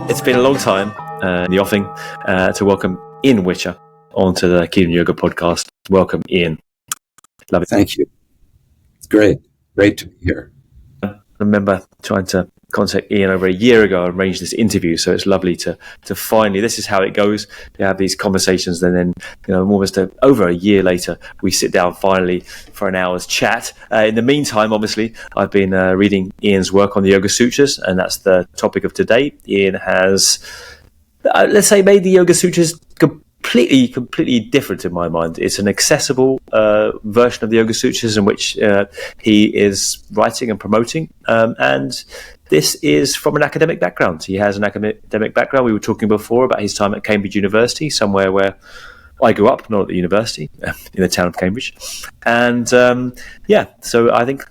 It's been a long time in the offing to welcome Ian Witcher onto the Kingdom Yoga podcast. Welcome, Ian. Love it. Thank you. It's great. Great to be here. I remember trying to contact Ian over a year ago and arrange this interview, so it's lovely to finally, this is how it goes, to have these conversations, and then almost over a year later we sit down finally for an hour's chat. In the meantime, obviously, I've been reading Ian's work on the Yoga Sutras, and that's the topic of today. Ian has, let's say, made the Yoga Sutras completely different in my mind. It's an accessible version of the Yoga Sutras in which he is writing and promoting, and this is from an academic background. He has an academic background. We were talking before about his time at Cambridge University, somewhere where I grew up, not at the university, in the town of Cambridge. And so I think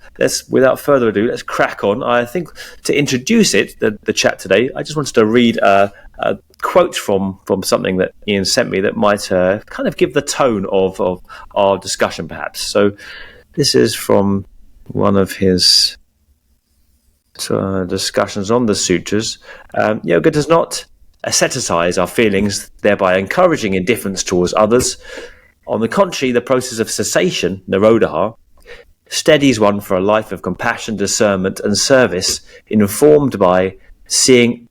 without further ado, let's crack on. I think to introduce the chat today, I just wanted to read a quote from something that Ian sent me that might kind of give the tone of our discussion, perhaps. So this is from one of his discussions on the sutras. Yoga does not asceticize our feelings, thereby encouraging indifference towards others. On the contrary, the process of cessation, Nirodha, steadies one for a life of compassion, discernment, and service, informed by a seeing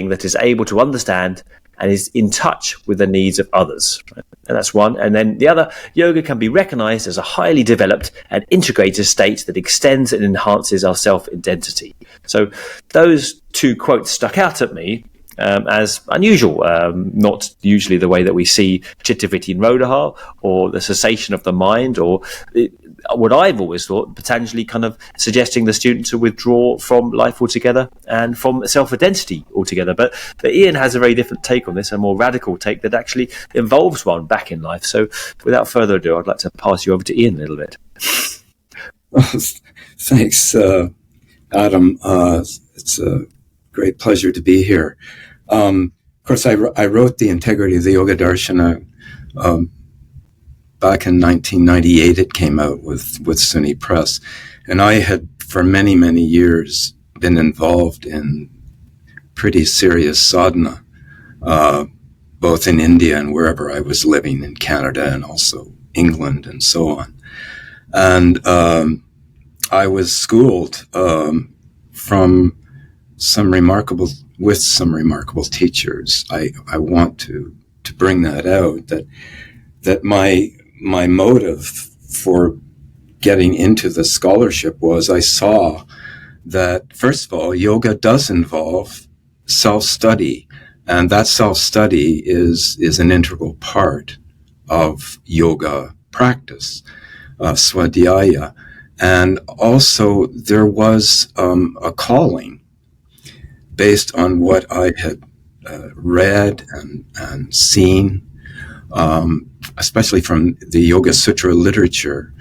that is able to understand and is in touch with the needs of others. And that's one. And then the other, yoga can be recognized as a highly developed and integrated state that extends and enhances our self-identity. So those two quotes stuck out at me as unusual, not usually the way that we see Chitta, Vritti, and Nirodha, or the cessation of the mind, or what I've always thought, potentially kind of suggesting the student to withdraw from life altogether and from self-identity altogether. But Ian has a very different take on this, a more radical take that actually involves one back in life. So without further ado, I'd like to pass you over to Ian a little bit. Thanks, Adam. It's a great pleasure to be here. Of course, I wrote The Integrity of the Yoga Darshana back in 1998. It came out with SUNY Press. And I had, for many, many years, been involved in pretty serious sadhana, both in India and wherever I was living, in Canada and also England and so on. And I was schooled with some remarkable teachers. I want to bring that out, that my motive for getting into the scholarship was I saw that, first of all, yoga does involve self-study, and that self-study is an integral part of yoga practice, swadhyaya. And also there was a calling based on what I had read and seen, especially from the Yoga Sutra literature,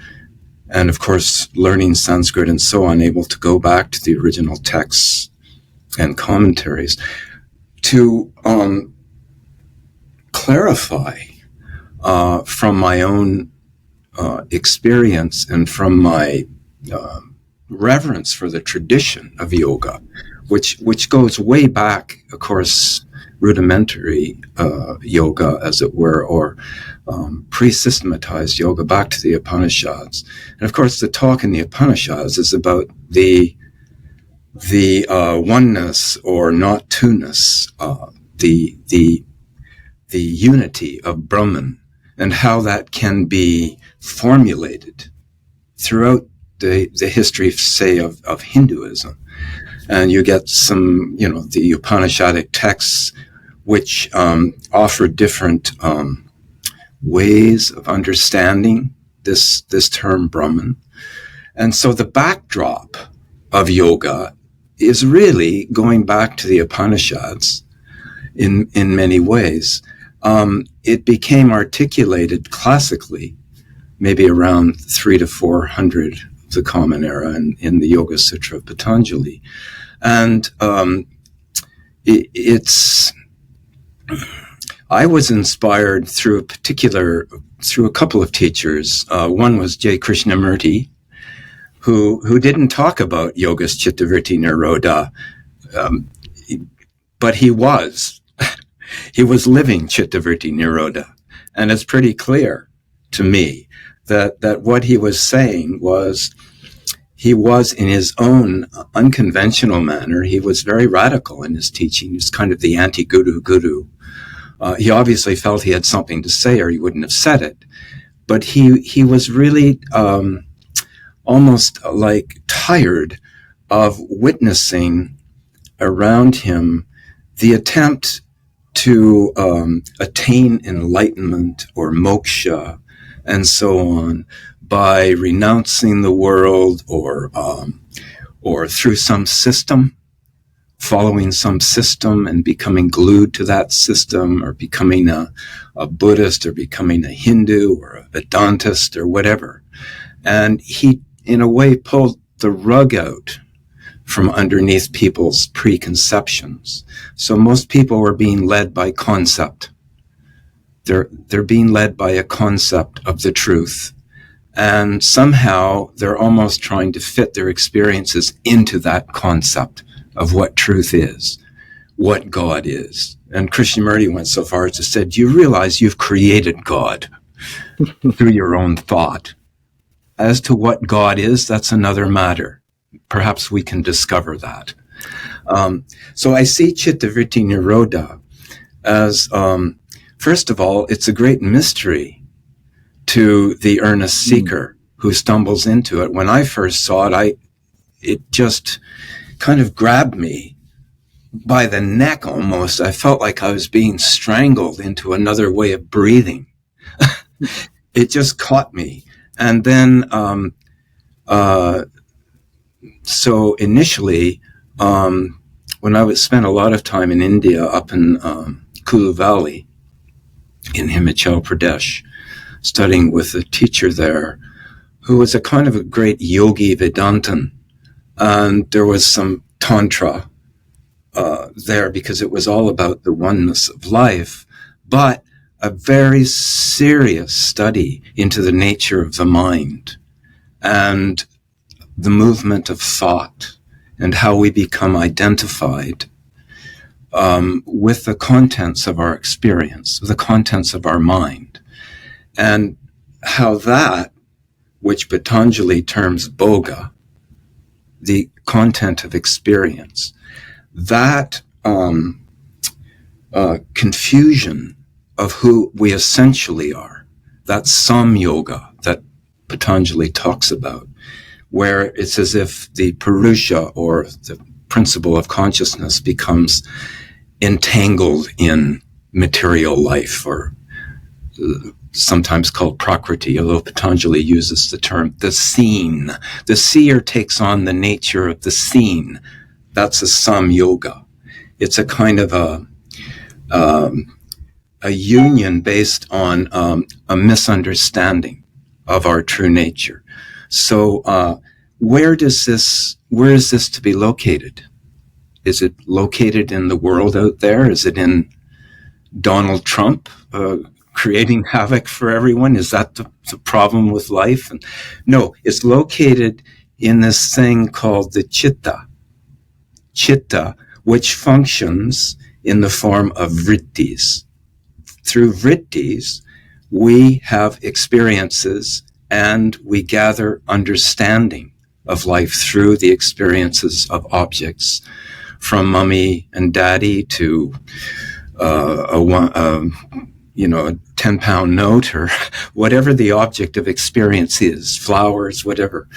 and of course learning Sanskrit and so on, able to go back to the original texts and commentaries to clarify from my own experience and from my reverence for the tradition of yoga, which goes way back, of course, rudimentary yoga, as it were, or pre-systematized yoga back to the Upanishads. And of course, the talk in the Upanishads is about the oneness or not two-ness, the unity of Brahman, and how that can be formulated throughout the history, say, of Hinduism. And you get some, the Upanishadic texts which offer different ways of understanding this term Brahman. And so the backdrop of yoga is really going back to the Upanishads in many ways. It became articulated classically, maybe around 300 to 400 of the Common Era in the Yoga Sutra of Patanjali. And it's I was inspired through a couple of teachers. One was J. Krishnamurti, who didn't talk about yogas, Chitta, Vritti, Nirodha, but he was living Chitta, Vritti, Nirodha. And it's pretty clear to me that what he was saying was, he was, in his own unconventional manner, he was very radical in his teaching. He was kind of the anti-guru guru. He obviously felt he had something to say, or he wouldn't have said it. But he was really almost like tired of witnessing around him the attempt to attain enlightenment or moksha and so on by renouncing the world or through some system, following some system and becoming glued to that system, or becoming a Buddhist, or becoming a Hindu, or a Vedantist, or whatever. And he, in a way, pulled the rug out from underneath people's preconceptions. So most people were being led by concept. They're being led by a concept of the truth. And somehow they're almost trying to fit their experiences into that concept of what truth is, what God is. And Krishnamurti went so far as to say, do you realize you've created God through your own thought? As to what God is, that's another matter. Perhaps we can discover that. So I see Chitta, Vritti, Nirodha as, first of all, it's a great mystery to the earnest seeker who stumbles into it. When I first saw it, it just kind of grabbed me by the neck almost. I felt like I was being strangled into another way of breathing. It just caught me. And then, so initially, when I spent a lot of time in India, up in Kulu Valley in Himachal Pradesh, studying with a teacher there who was a kind of a great yogi Vedantan. And there was some tantra there, because it was all about the oneness of life, but a very serious study into the nature of the mind and the movement of thought and how we become identified with the contents of our experience, the contents of our mind, and how that, which Patanjali terms boga, the content of experience, that confusion of who we essentially are, that sam-yoga that Patanjali talks about, where it's as if the Purusha, or the principle of consciousness, becomes entangled in material life, or sometimes called Prakriti, although Patanjali uses the term the scene. The seer takes on the nature of the scene. That's a sam-yoga. It's a kind of a union based on a misunderstanding of our true nature. So where is this to be located? Is it located in the world out there? Is it in Donald Trump creating havoc for everyone? Is that the problem with life? And no, it's located in this thing called the Chitta. Chitta, which functions in the form of Vrittis. Through Vrittis, we have experiences and we gather understanding of life through the experiences of objects, from mommy and daddy to a 10-pound note, or whatever the object of experience is, flowers, whatever.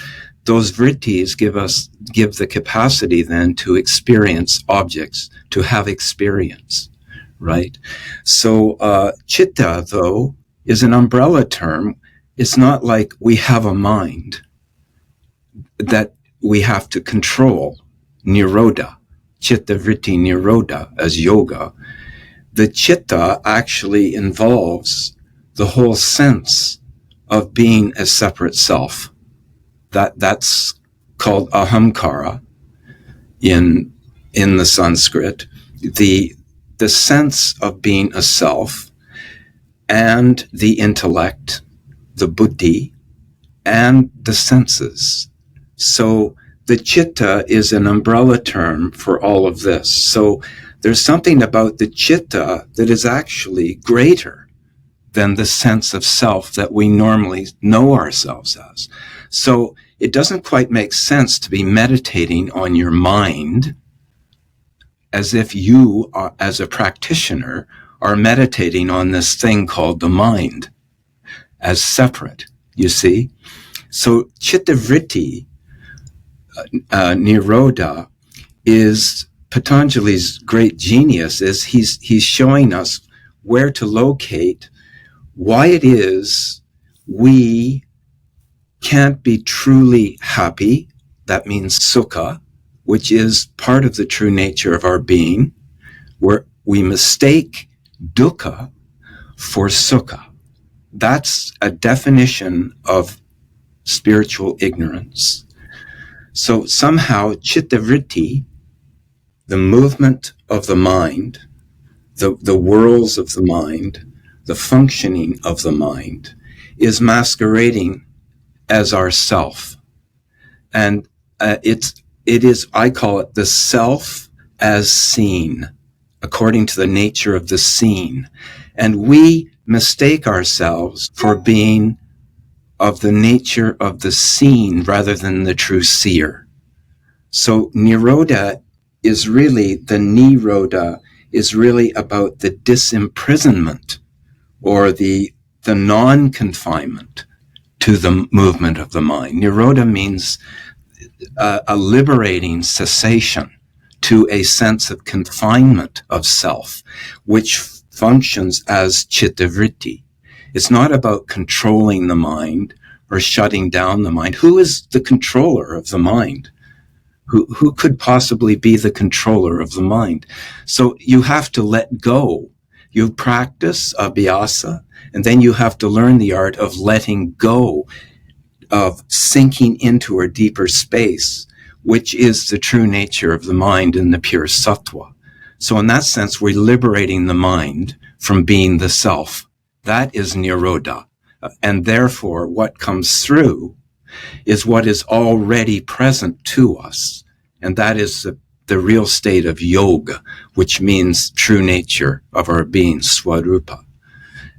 Those vrittis give the capacity then to experience objects, to have experience, right? So Chitta, though, is an umbrella term. It's not like we have a mind that we have to control. Nirodha, Chitta, Vritti, Nirodha as yoga. The Chitta actually involves the whole sense of being a separate self. That's called ahamkara in the Sanskrit. The the sense of being a self and the intellect, the buddhi, and the senses. So the chitta is an umbrella term for all of this. So there's something about the chitta that is actually greater than the sense of self that we normally know ourselves as. So it doesn't quite make sense to be meditating on your mind as if you, as a practitioner, are meditating on this thing called the mind as separate, you see? So Chitta Vritti, Nirodha, is Patanjali's great genius. Is he's showing us where to locate why it is we can't be truly happy. That means sukha, which is part of the true nature of our being, where we mistake dukkha for sukha. That's a definition of spiritual ignorance. So somehow Chitta Vritti, the movement of the mind, the whirls of the mind, the functioning of the mind, is masquerading as our self. And it is, I call it the self as seen, according to the nature of the seen. And we mistake ourselves for being of the nature of the seen rather than the true seer. So Nirodha is really, the Nirodha is really about the disimprisonment or the non-confinement to the movement of the mind. Nirodha means a liberating cessation to a sense of confinement of self, which functions as Chitta Vritti. It's not about controlling the mind or shutting down the mind. Who is the controller of the mind? Who could possibly be the controller of the mind? So you have to let go. You practice abhyasa, and then you have to learn the art of letting go, of sinking into a deeper space, which is the true nature of the mind in the pure sattva. So in that sense, we're liberating the mind from being the self. That is Nirodha. And therefore, what comes through is what is already present to us. And that is the real state of yoga, which means true nature of our being, swarupa.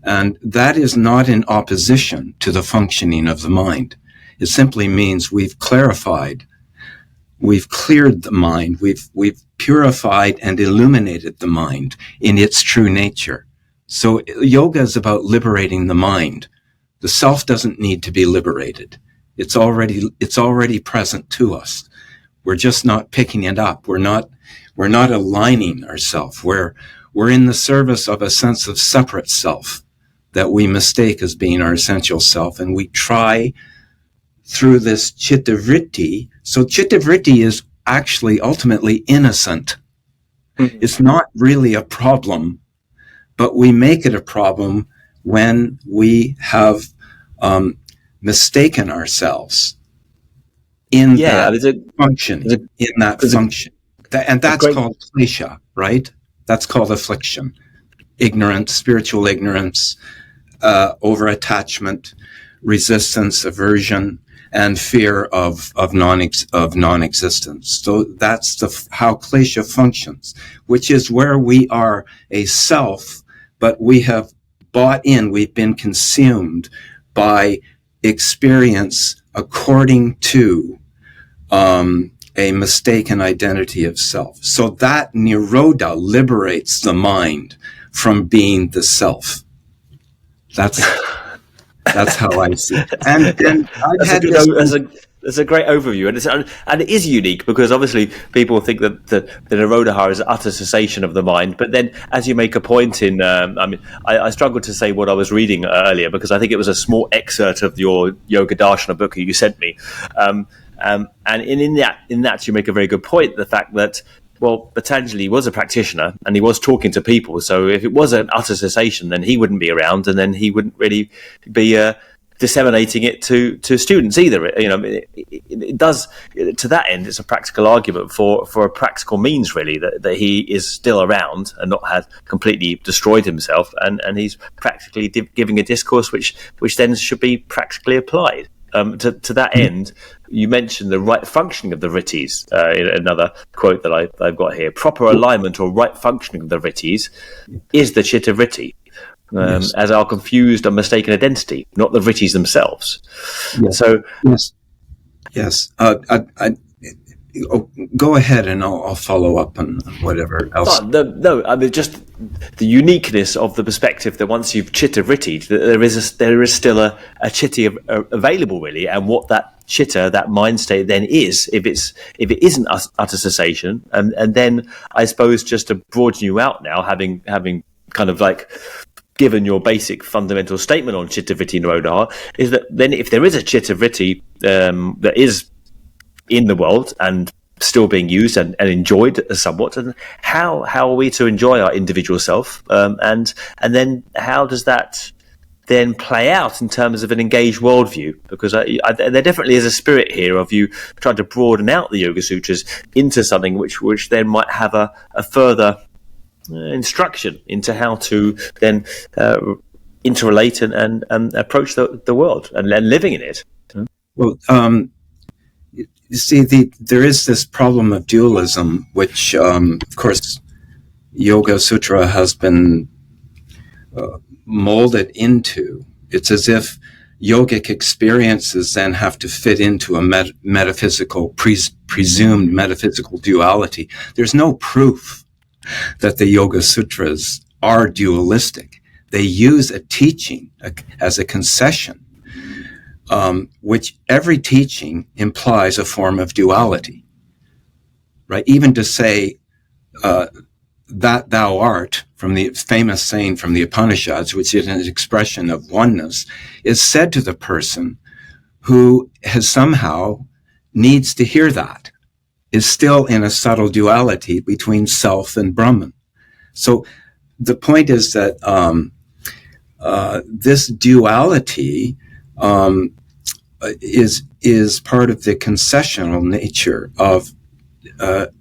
And that is not in opposition to the functioning of the mind. It simply means we've clarified, we've cleared the mind, we've purified and illuminated the mind in its true nature. So yoga is about liberating the mind. The self doesn't need to be liberated. It's already present to us. We're just not picking it up. We're not aligning ourselves. We're in the service of a sense of separate self that we mistake as being our essential self, and we try through this Chitta Vritti. So Chitta Vritti is actually ultimately innocent. Mm-hmm. It's not really a problem, but we make it a problem when we have mistaken ourselves in that function, and that's called klesha, right? That's called affliction, ignorance, spiritual ignorance, over-attachment, resistance, aversion, and fear of non-existence. So that's how klesha functions, which is where we are a self, but we have bought in, we've been consumed by experience according to a mistaken identity of self. So that Nirodha liberates the mind from being the self. That's how I see it. And that's a great overview, and it is unique because obviously people think that the Nirodha is utter cessation of the mind. But then, as you make a point in, I struggled to say what I was reading earlier because I think it was a small excerpt of your Yoga Darshana book that you sent me, and in that you make a very good point. The fact that, well, Patanjali was a practitioner and he was talking to people. So if it was an utter cessation, then he wouldn't be around, and then he wouldn't really be disseminating it to students either. It does, to that end, it's a practical argument for a practical means, really, that he is still around and not had completely destroyed himself, and he's practically giving a discourse which then should be practically applied. To that end, you mentioned the right functioning of the Vrittis. Another quote that I've got here: proper alignment or right functioning of the Vrittis is the Chitta Vritti. As our confused and mistaken identity, not the Vrittis themselves. Yes. So, yes. Go ahead, and I'll follow up on whatever else. No, I mean, just the uniqueness of the perspective that once you've Chitta Vritti, there is still a Chitta available, really, and what that Chitta, that mind state, then is, if it isn't utter cessation, and then I suppose just to broaden you out now, having kind of like given your basic fundamental statement on Chitta Vritti Nirodha, is that then if there is a Chitta Vritti that is in the world and still being used and enjoyed somewhat, and how are we to enjoy our individual self, and then how does that then play out in terms of an engaged worldview? Because there definitely is a spirit here of you trying to broaden out the Yoga Sutras into something which then might have a further instruction into how to then interrelate and approach the world and living in it. Well, you see, there is this problem of dualism, which, of course, Yoga Sutra has been molded into. It's as if yogic experiences then have to fit into a metaphysical, presumed metaphysical duality. There's no proof that the Yoga Sutras are dualistic. They use a teaching as a concession, which every teaching implies a form of duality, right? Even to say that thou art, from the famous saying from the Upanishads, which is an expression of oneness, is said to the person who has somehow needs to hear that, is still in a subtle duality between self and Brahman. So the point is that this duality is part of the concessional nature of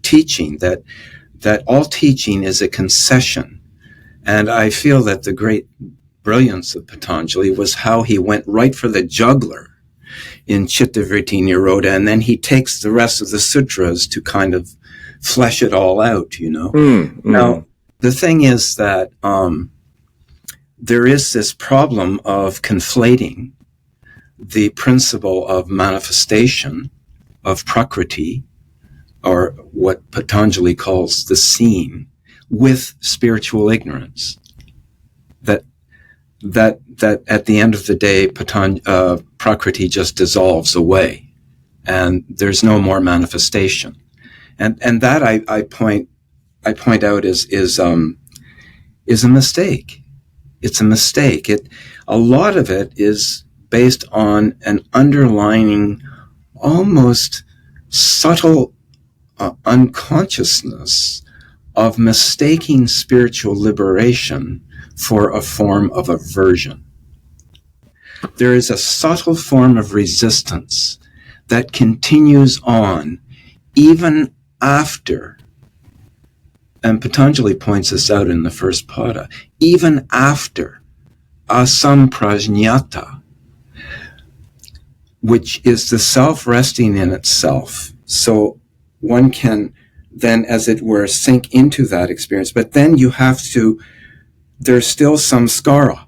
teaching, that all teaching is a concession. And I feel that the great brilliance of Patanjali was how he went right for the jugular in Chitta Vritti Nirodha, and then he takes the rest of the sutras to kind of flesh it all out, Now, the thing is that there is this problem of conflating the principle of manifestation of Prakriti, or what Patanjali calls the seen, with spiritual ignorance. That at the end of the day, Prakriti just dissolves away, and there's no more manifestation. And that I point out is a mistake. It's a mistake. A lot of it is based on an underlying, almost subtle unconsciousness of mistaking spiritual liberation for a form of aversion. There is a subtle form of resistance that continues on even after, and Patanjali points this out in the first pada, even after asamprajñata, which is the self resting in itself. So one can then, as it were, sink into that experience. But then there's still some skara.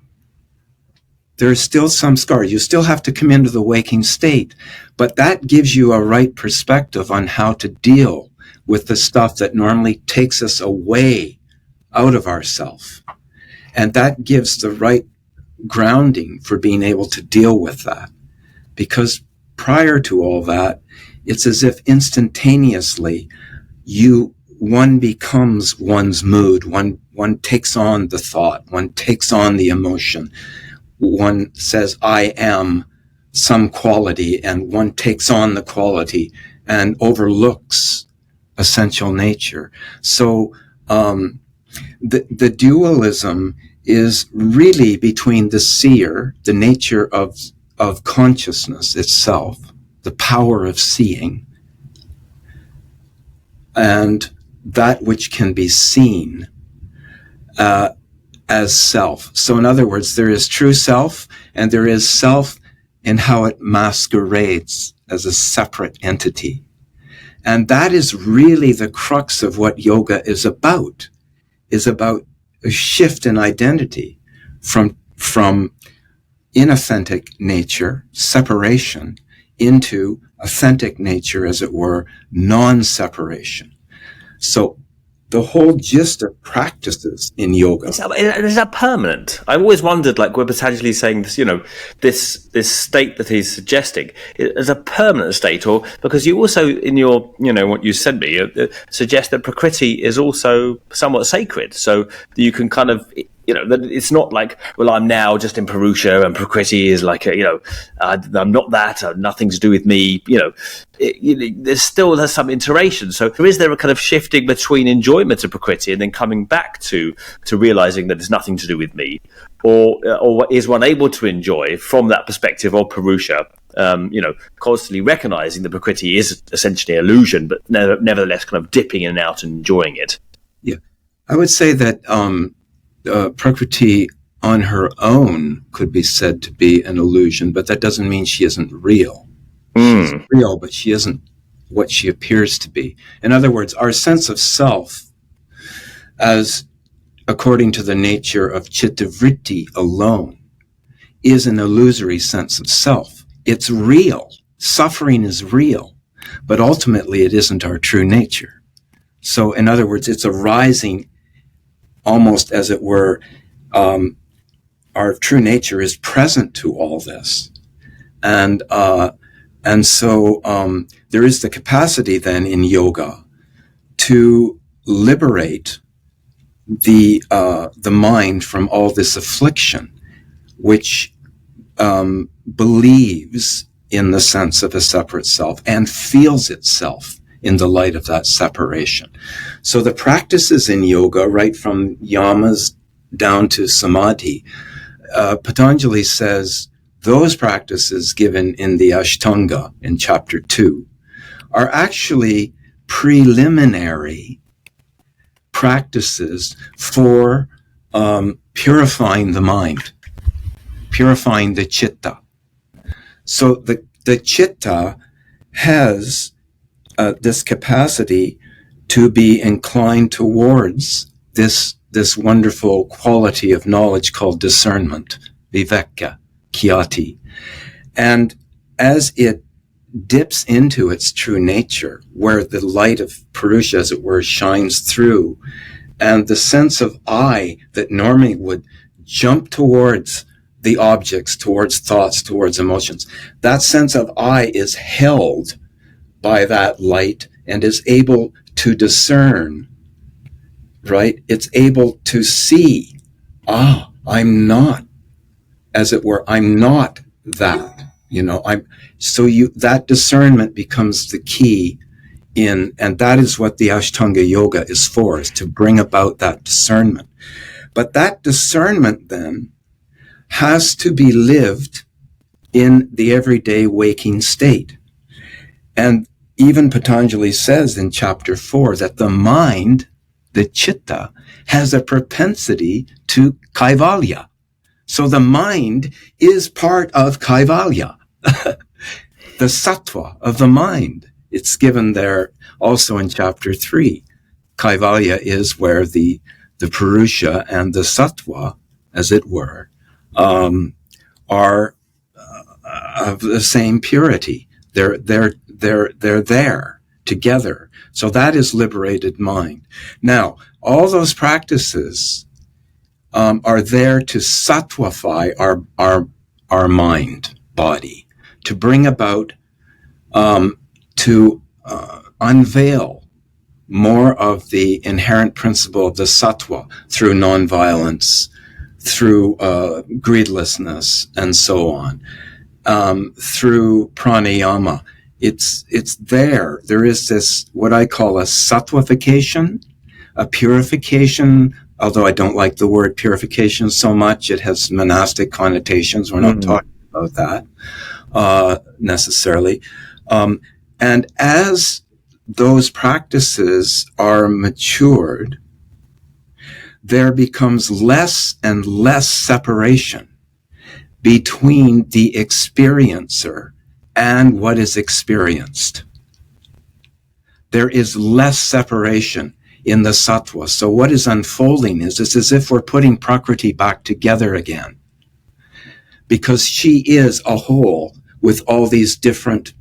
There's still some skara. You still have to come into the waking state. But that gives you a right perspective on how to deal with the stuff that normally takes us away out of ourself. And that gives the right grounding for being able to deal with that. Because prior to all that, it's as if instantaneously one becomes one's mood. One takes on the thought. One takes on the emotion. One says, I am some quality, and one takes on the quality and overlooks essential nature. So the dualism is really between the seer, the nature of of consciousness itself, the power of seeing, and that which can be seen as self. So in other words, there is true self, and there is self in how it masquerades as a separate entity. And that is really the crux of what yoga is about a shift in identity from inauthentic nature, separation, into authentic nature, as it were, non-separation. So the whole gist of practices in yoga. Is that permanent? I've always wondered, like, where Patanjali is saying this, this state that he's suggesting is a permanent state, or because you also, in your, what you sent me, suggest that Prakriti is also somewhat sacred, so you can kind of, that it's not like, well, I'm now just in Purusha and Prakriti is like, I'm not that, nothing to do with me, there's still some iteration. So is there a kind of shifting between enjoyment of Prakriti and then coming back to realizing that it's nothing to do with me? Or is one able to enjoy from that perspective of Purusha, constantly recognizing that Prakriti is essentially an illusion, but nevertheless kind of dipping in and out and enjoying it? Yeah, I would say that Prakriti on her own could be said to be an illusion, but that doesn't mean she isn't real. She's real, but she isn't what she appears to be. In other words, our sense of self, as according to the nature of Chitta Vritti alone, is an illusory sense of self. It's real. Suffering is real, but ultimately it isn't our true nature. So in other words, it's arising almost, as it were, our true nature is present to all this. And so there is the capacity then in yoga to liberate the mind from all this affliction, which believes in the sense of a separate self and feels itself in the light of that separation. So the practices in yoga, right from yamas down to samadhi, Patanjali says those practices given in the Ashtanga in chapter 2 are actually preliminary practices for purifying the mind, purifying the chitta. So the chitta has this capacity to be inclined towards this wonderful quality of knowledge called discernment, viveka, kyati. And as it dips into its true nature, where the light of Purusha, as it were, shines through, and the sense of I that normally would jump towards the objects, towards thoughts, towards emotions, that sense of I is held by that light and is able to discern, right? It's able to see, I'm not, as it were, I'm not that, that discernment becomes the key and that is what the Ashtanga Yoga is for, is to bring about that discernment. But that discernment then has to be lived in the everyday waking state. And even Patanjali says in chapter 4 that the mind, the chitta, has a propensity to kaivalya. So the mind is part of kaivalya, the sattva of the mind. It's given there also in chapter 3. Kaivalya is where the Purusha and the sattva, as it were, are of the same purity. They're there together. So that is liberated mind. Now, all those practices are there to sattvify our mind, body, to bring about, to unveil more of the inherent principle of the sattva through nonviolence, through greedlessness, and so on, through pranayama. It's there. There is this, what I call a sattvification, a purification, although I don't like the word purification so much. It has monastic connotations. We're not talking about that. necessarily. And as those practices are matured, there becomes less and less separation between the experiencer and what is experienced. There is less separation in the sattva. So what is unfolding is it's as if we're putting Prakriti back together again, because she is a whole with all these different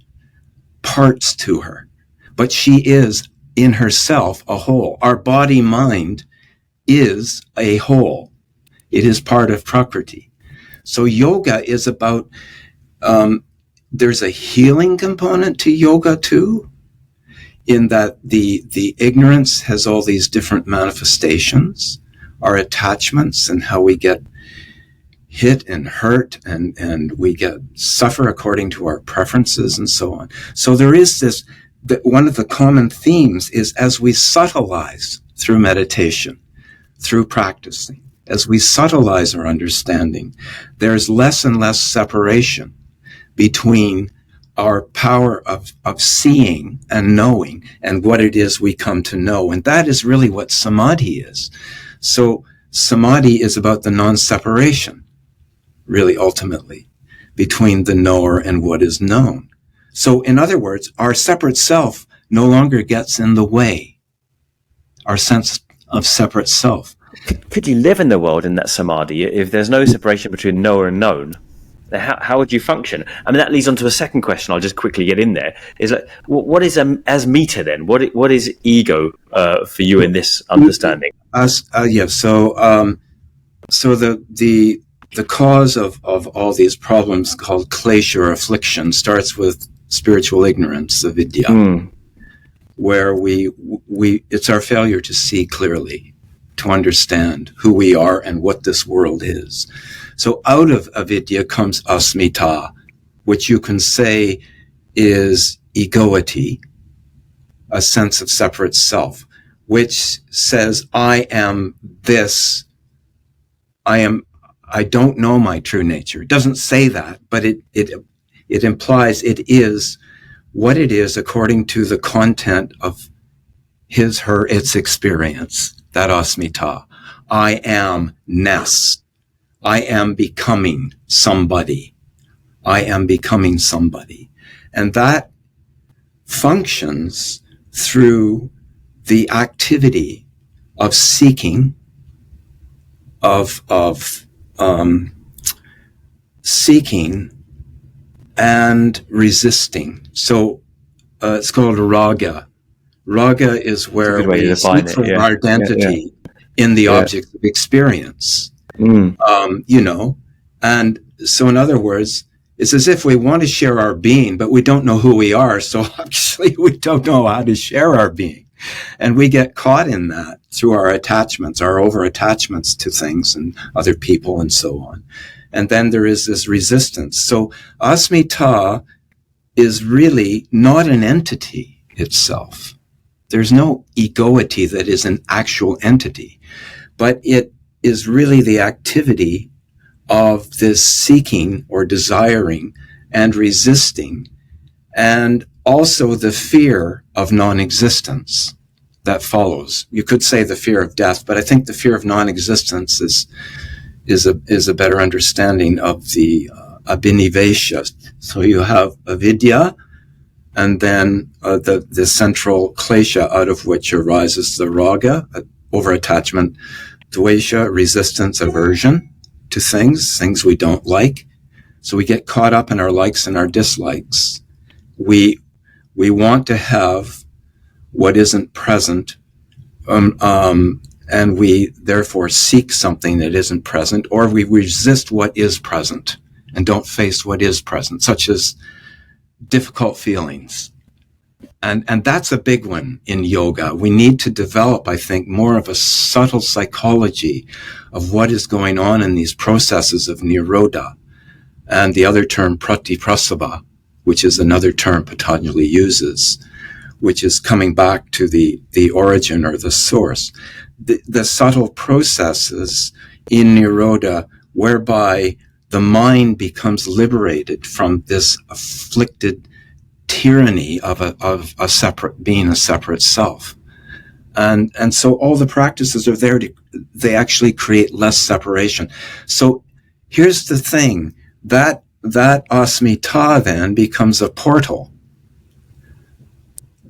parts to her, but she is in herself a whole. Our body-mind is a whole. It is part of Prakriti. So yoga is about, there's a healing component to yoga too, in that the ignorance has all these different manifestations, our attachments and how we get hit and hurt and we suffer according to our preferences and so on. So there is this, one of the common themes is as we subtleize through meditation, through practicing, as we subtleize our understanding, there's less and less separation between our power of seeing and knowing and what it is we come to know. And that is really what samadhi is. So samadhi is about the non-separation, really ultimately, between the knower and what is known. So in other words, our separate self no longer gets in the way, our sense of separate self. Could you live in the world in that samadhi if there's no separation between knower and known? How would you function? I mean, that leads on to a second question. I'll just quickly get in there. Is like, what is Asmita then? What is ego for you in this understanding? So the cause of all these problems called klesha or affliction starts with spiritual ignorance, avidya, where we it's our failure to see clearly, to understand who we are and what this world is. So out of avidya comes asmita, which you can say is egoity, a sense of separate self, which says, I am this, I don't know my true nature. It doesn't say that, but it implies it is what it is according to the content of his, her, its experience, that asmita. I am ness. I am becoming somebody. I am becoming somebody. And that functions through the activity of seeking, seeking and resisting. So it's called raga. Raga is where we seek for our identity in the object of experience. And so in other words, it's as if we want to share our being, but we don't know who we are. So actually we don't know how to share our being. And we get caught in that through our attachments, our over-attachments to things and other people and so on. And then there is this resistance. So asmita is really not an entity itself. There's no egoity that is an actual entity, but it is really the activity of this seeking or desiring and resisting, and also the fear of non-existence that follows. You could say the fear of death, but I think the fear of non-existence is a better understanding of the abhinivesha. So you have avidya, and then the central klesha out of which arises the raga, over-attachment, dvesha, resistance, aversion to things we don't like. So we get caught up in our likes and our dislikes. We want to have what isn't present, and we therefore seek something that isn't present, or we resist what is present and don't face what is present, such as difficult feelings. And that's a big one in yoga. We need to develop, I think, more of a subtle psychology of what is going on in these processes of Nirodha. And the other term, pratiprasabha, which is another term Patanjali uses, which is coming back to the origin or the source. The subtle processes in Nirodha whereby the mind becomes liberated from this afflicted tyranny of a separate being, a separate self. And so all the practices are there they actually create less separation. So here's the thing, that Asmita then becomes a portal,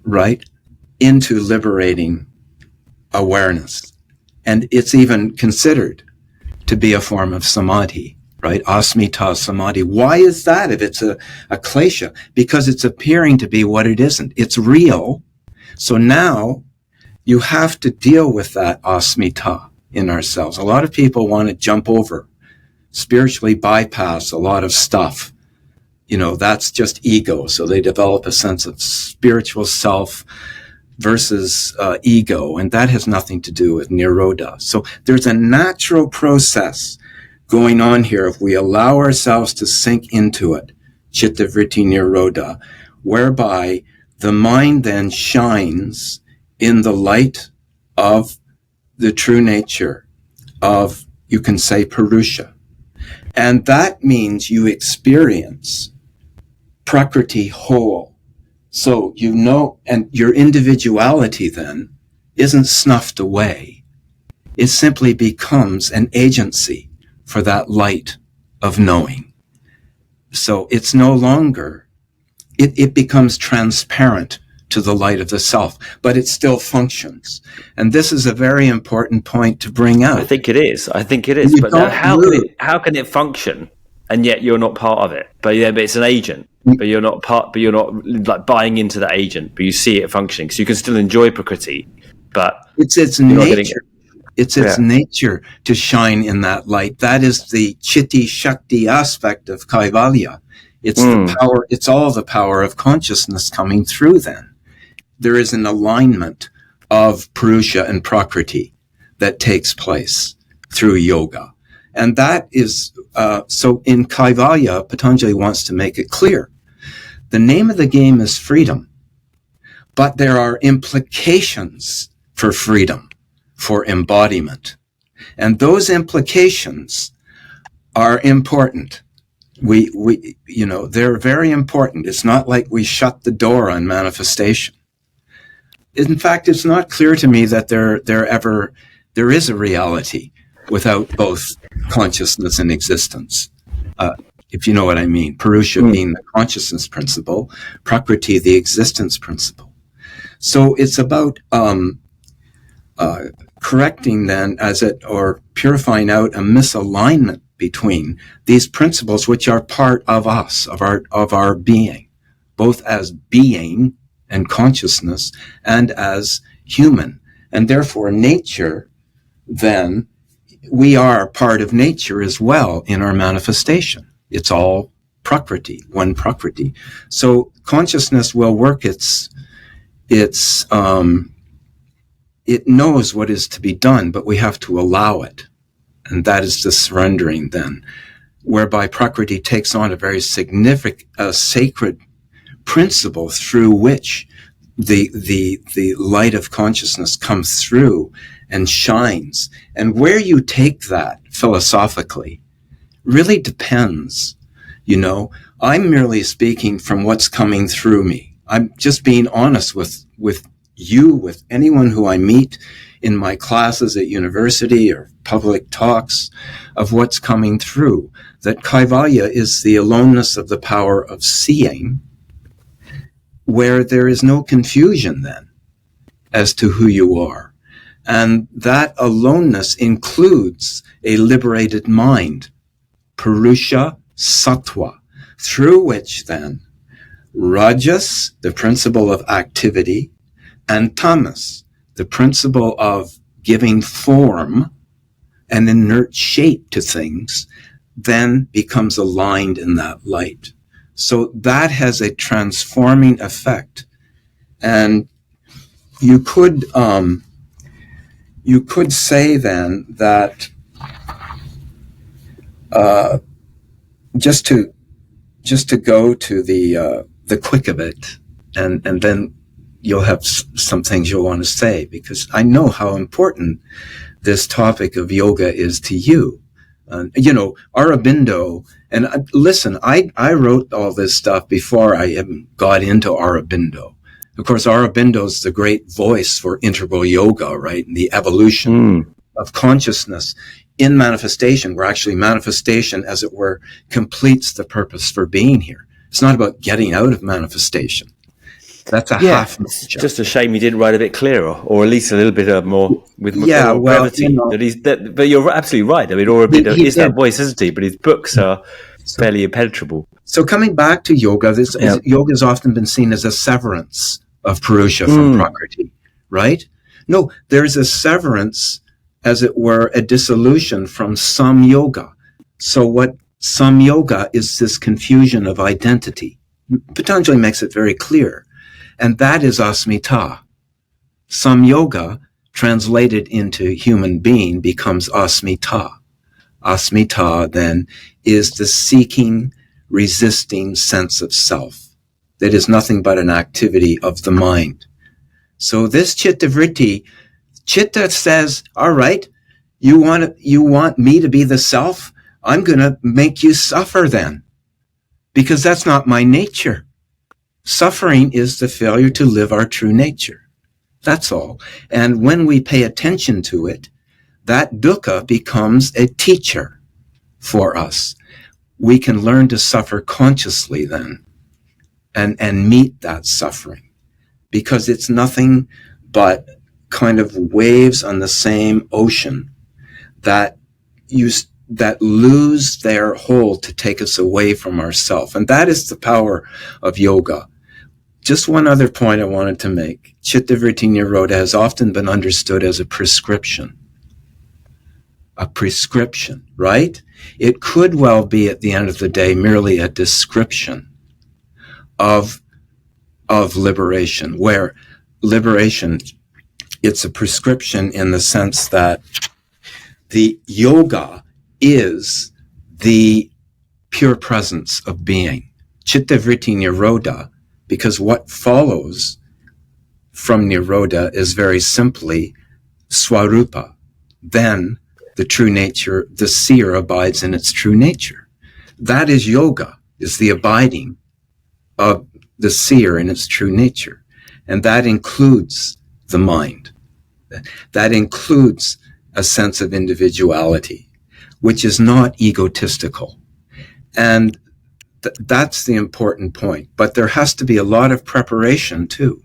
right, into liberating awareness. And it's even considered to be a form of samadhi, right? Asmita samadhi. Why is that if it's a klesha? Because it's appearing to be what it isn't. It's real. So now you have to deal with that asmita in ourselves. A lot of people want to jump over, spiritually bypass a lot of stuff. You know, that's just ego. So they develop a sense of spiritual self versus ego, and that has nothing to do with Nirodha. So there's a natural process going on here if we allow ourselves to sink into it, Chitta, Vritti, Nirodha, whereby the mind then shines in the light of the true nature of, you can say, Purusha. And that means you experience Prakriti whole. So you know, and your individuality then isn't snuffed away. It simply becomes an agency for that light of knowing. So it's no longer, it becomes transparent to the light of the self, but it still functions. And this is a very important point to bring out. I think it is. But now how can it function and yet you're not part of it? But it's an agent. But you're not like buying into the agent, but you see it functioning. So you can still enjoy Prakriti, but it's nature. It's its nature to shine in that light. That is the Chitti Shakti aspect of Kaivalya. It's the power, it's all the power of consciousness coming through then. There is an alignment of Purusha and Prakriti that takes place through yoga. And that is, so in Kaivalya, Patanjali wants to make it clear. The name of the game is freedom, but there are implications for freedom, for embodiment. And those implications are important. They're very important. It's not like we shut the door on manifestation. In fact, it's not clear to me that there is a reality without both consciousness and existence. If you know what I mean. Purusha being the consciousness principle, Prakriti the existence principle. So it's about correcting then, or purifying out a misalignment between these principles, which are part of us, of our being, both as being and consciousness, and as human. And therefore, nature, then, we are part of nature as well in our manifestation. It's all Prakriti, one Prakriti. So consciousness will work it knows what is to be done, but we have to allow it. And that is the surrendering then, whereby Prakriti takes on a very significant, sacred principle through which the light of consciousness comes through and shines. And where you take that philosophically really depends. I'm merely speaking from what's coming through me. I'm just being honest with you, with anyone who I meet in my classes at university or public talks, of what's coming through. That Kaivalya is the aloneness of the power of seeing, where there is no confusion then as to who you are. And that aloneness includes a liberated mind, Purusha Sattva, through which then Rajas, the principle of activity, and Tamas, the principle of giving form and inert shape to things, then becomes aligned in that light. So that has a transforming effect. And you could say then that just to go to the quick of it, and then you'll have some things you'll want to say, because I know how important this topic of yoga is to you. Aurobindo. And listen, I wrote all this stuff before I even got into Aurobindo. Of course, Aurobindo is the great voice for integral yoga, right? And the evolution of consciousness in manifestation, where actually manifestation, as it were, completes the purpose for being here. It's not about getting out of manifestation. That's a half. It's just a shame he didn't write a bit clearer, or at least a little bit more with more brevity. But you're absolutely right. I mean, Aurobindo is that voice, isn't he? But his books are fairly impenetrable. So coming back to yoga, yoga has often been seen as a severance of Purusha from Prakriti, right? No, there's a severance, as it were, a dissolution from some yoga. So what some yoga is this confusion of identity. Patanjali makes it very clear. And that is Asmita. Some yoga, translated into human being, becomes Asmita. Asmita, then, is the seeking, resisting sense of self. That is nothing but an activity of the mind. So this Chitta Vritti, Chitta says, all right, you want me to be the self? I'm going to make you suffer then, because that's not my nature. Suffering is the failure to live our true nature. That's all. And when we pay attention to it, that dukkha becomes a teacher for us. We can learn to suffer consciously then and meet that suffering, because it's nothing but kind of waves on the same ocean that lose their hold to take us away from ourself. And that is the power of yoga. Just one other point I wanted to make. Chitta Vritti Nirodha has often been understood as a prescription. A prescription, right? It could well be, at the end of the day, merely a description of liberation, where liberation, it's a prescription in the sense that the yoga is the pure presence of being. Chitta Vritti Nirodha, because what follows from Nirodha is very simply Swarupa. Then the true nature, the seer abides in its true nature. That is yoga, is the abiding of the seer in its true nature. And that includes the mind. That includes a sense of individuality, which is not egotistical. And that's the important point. But there has to be a lot of preparation too.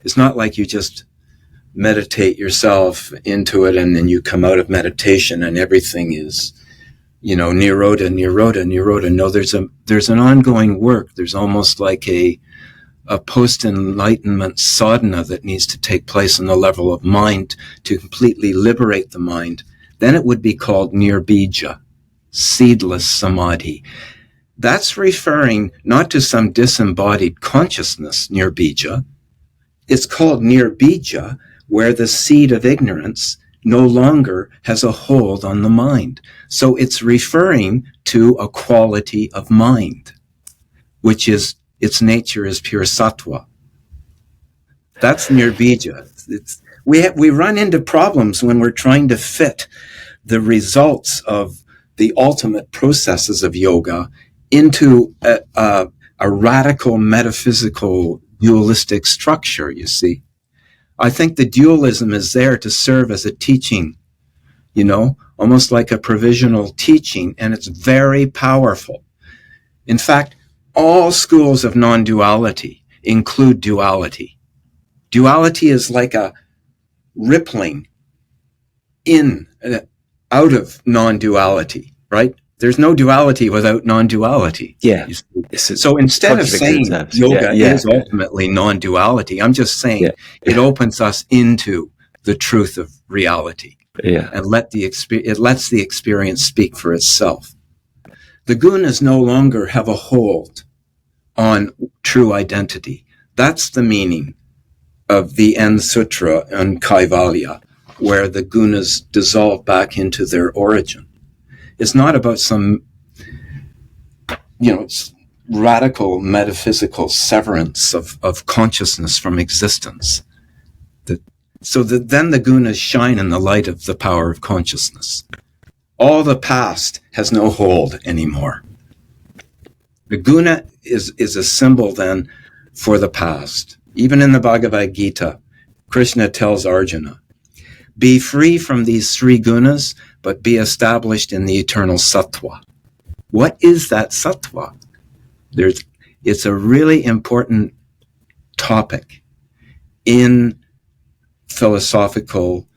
It's not like you just meditate yourself into it and then you come out of meditation and everything is, Nirodha. No, there's an ongoing work. There's almost like a post-enlightenment sadhana that needs to take place on the level of mind to completely liberate the mind. Then it would be called nirbija, seedless samadhi. That's referring not to some disembodied consciousness, nirbija. It's called nirbija, where the seed of ignorance no longer has a hold on the mind. So it's referring to a quality of mind, which is, its nature is pure sattva. That's nirbija. We run into problems when we're trying to fit the results of the ultimate processes of yoga into a radical metaphysical dualistic structure, you see. I think the dualism is there to serve as a teaching, almost like a provisional teaching, and it's very powerful. In fact, all schools of non-duality include duality. Duality is like a rippling out of non-duality, right? There's no duality without non-duality. Yeah. So instead of saying yoga is ultimately non-duality, I'm just saying it opens us into the truth of reality. Yeah. And it lets the experience speak for itself. The gunas no longer have a hold on true identity. That's the meaning of the end sutra on Kaivalya, where the gunas dissolve back into their origin. It's not about some, radical metaphysical severance of consciousness from existence. Then the gunas shine in the light of the power of consciousness. All the past has no hold anymore. The guna is a symbol then for the past. Even in the Bhagavad Gita, Krishna tells Arjuna, be free from these three gunas, but be established in the eternal sattva. What is that sattva? It's a really important topic in philosophical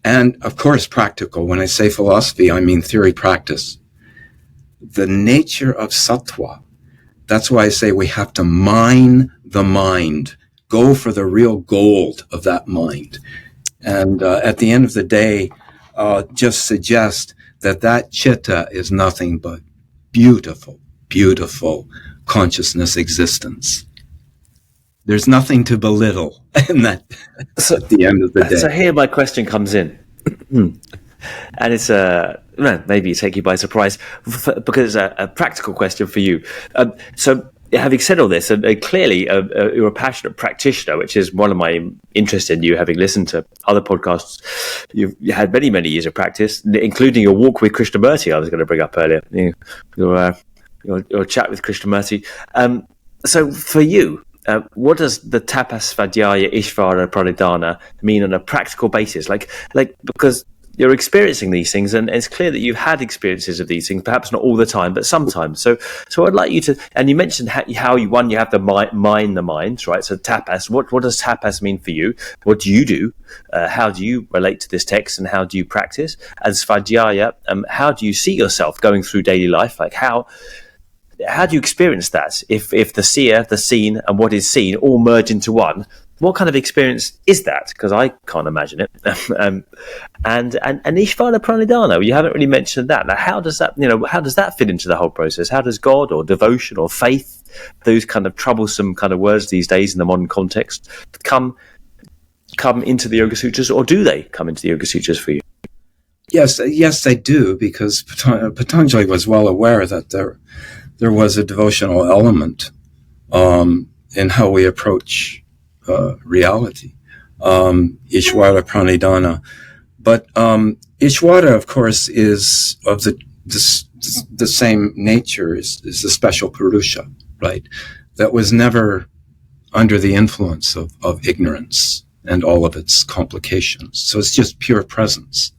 and, of course, practical. When I say philosophy, I mean theory practice. The nature of sattva. That's why I say we have to mine the mind, go for the real gold of that mind. And at the end of the day, just suggest that chitta is nothing but beautiful, beautiful consciousness existence. There's nothing to belittle in that at the end of the day. So here my question comes in. And it's maybe take you by surprise because it's a practical question for you. So having said all this, and clearly you're a passionate practitioner, which is one of my interests in you, having listened to other podcasts. You had many, many years of practice, including your walk with Krishnamurti I was going to bring up earlier, your chat with Krishnamurti. So for you, what does the tapas svadhyaya ishvara pranidhana mean on a practical basis? Like because you're experiencing these things, and it's clear that you've had experiences of these things, perhaps not all the time, but sometimes. So I'd like you to, and you mentioned how you have to mine the mind, right? So tapas, what does tapas mean for you? What do you do? How do you relate to this text, and how do you practice? And svadhyaya, how do you see yourself going through daily life? Like how do you experience that? If the seer, the seen, and what is seen all merge into one, what kind of experience is that? Because I can't imagine it. And Ishvara Pranidhana, you haven't really mentioned that. Now, how does that fit into the whole process? How does God or devotion or faith, those kind of troublesome kind of words these days in the modern context, come into the Yoga Sutras, or do they come into the Yoga Sutras for you? Yes, they do, because Patanjali was well aware that there was a devotional element in how we approach reality, Ishvara Pranidhana. But Ishvara, of course, is of the same nature, is the special Purusha, right? That was never under the influence of ignorance and all of its complications. So it's just pure presence.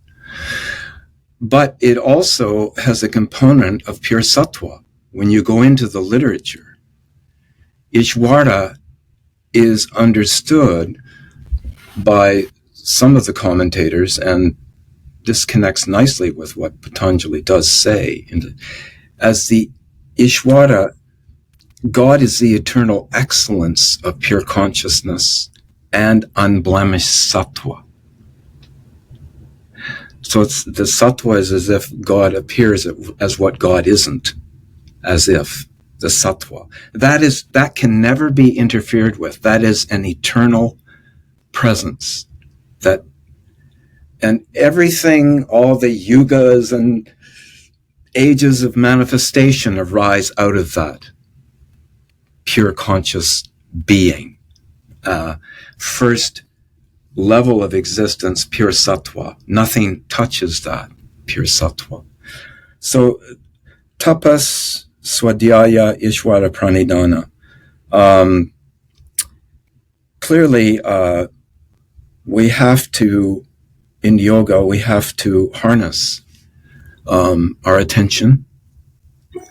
But it also has a component of pure sattva. When you go into the literature, Ishvara is understood by some of the commentators, and this connects nicely with what Patanjali does say, as the Ishvara, God is the eternal excellence of pure consciousness and unblemished sattva. So the sattva is as if God appears as what God isn't, as if. The sattva. That can never be interfered with. That is an eternal presence. And everything, all the yugas and ages of manifestation arise out of that pure conscious being. First level of existence, pure sattva. Nothing touches that pure sattva. So tapas, Swadhyaya, Ishvara Pranidhana. Clearly, we have to, in yoga, we have to harness our attention,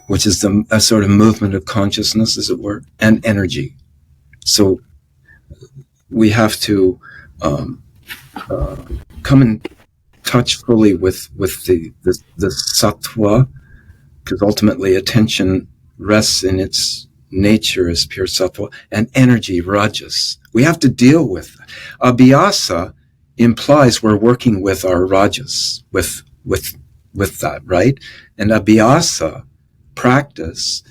which is a sort of movement of consciousness, as it were, and energy. So we have to come in touch fully with the sattva, because ultimately attention rests in its nature as pure sattva, and energy, rajas. We have to deal with that. Abhyasa implies we're working with our rajas, with that, right? And abhyasa, practice,